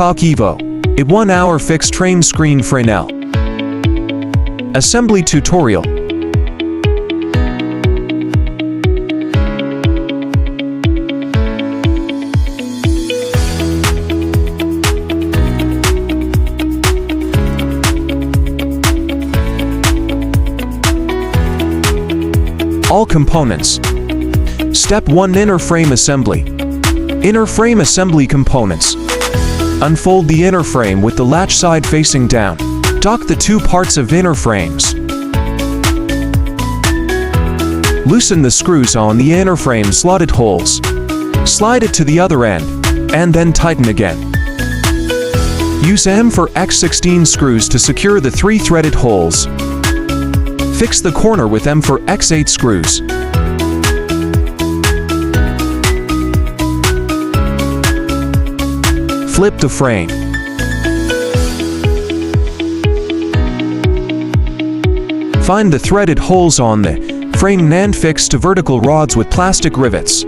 Cock Evo, a 1-hour fixed frame screen Fresnel. Assembly tutorial. All components. Step 1. Inner frame assembly. Inner frame assembly components. Unfold the inner frame with the latch side facing down. Dock the two parts of inner frames. Loosen the screws on the inner frame slotted holes. Slide it to the other end, and then tighten again. Use M4X16 screws to secure the 3 threaded holes. Fix the corner with M4X8 screws. Flip the frame. Find the threaded holes on the frame and fix to vertical rods with plastic rivets.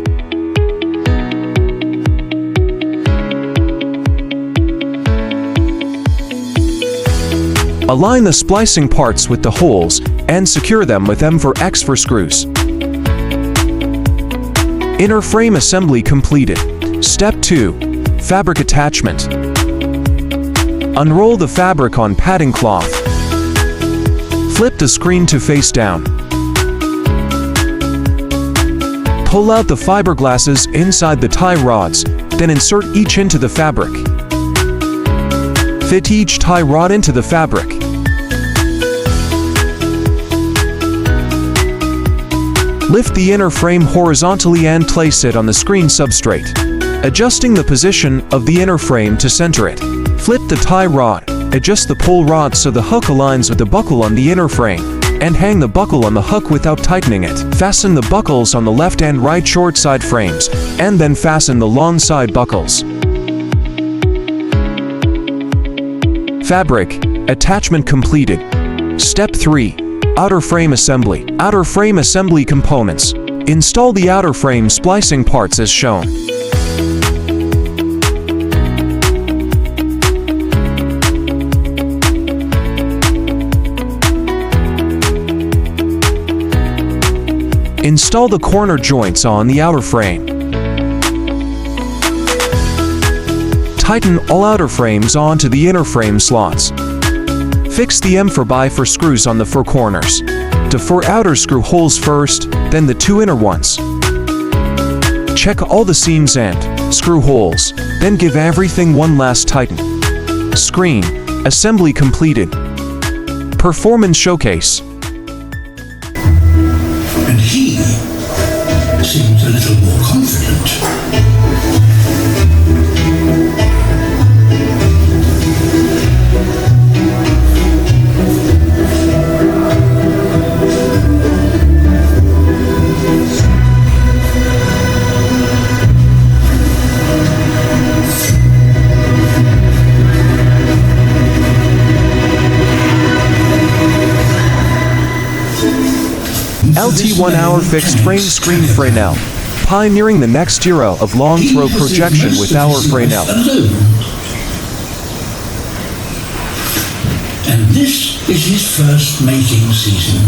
Align the splicing parts with the holes and secure them with M4X4 screws. Inner frame assembly completed. Step 2. Fabric attachment. Unroll the fabric on padding cloth. Flip the screen to face down. Pull out the fiberglasses inside the tie rods, then insert each into the fabric. Fit each tie rod into the fabric. Lift the inner frame horizontally and place it on the screen substrate, adjusting the position of the inner frame to center it. Flip the tie rod, adjust the pull rod so the hook aligns with the buckle on the inner frame, and hang the buckle on the hook without tightening it. Fasten the buckles on the left and right short side frames, and then fasten the long side buckles. Fabric attachment completed. Step 3. Outer frame assembly. Outer frame assembly components. Install the outer frame splicing parts as shown. Install the corner joints on the outer frame. Tighten all outer frames onto the inner frame slots. Fix the M4x4 screws on the 4 corners. The 4 outer screw holes first, then the 2 inner ones. Check all the seams and screw holes, then give everything one last tighten. Screen assembly completed. Performance showcase. And he seems a little more confident. LT 1-hour fixed frame screen Fresnel, pioneering the next era of long-throw projection with our Fresnel. And this is his first mating season.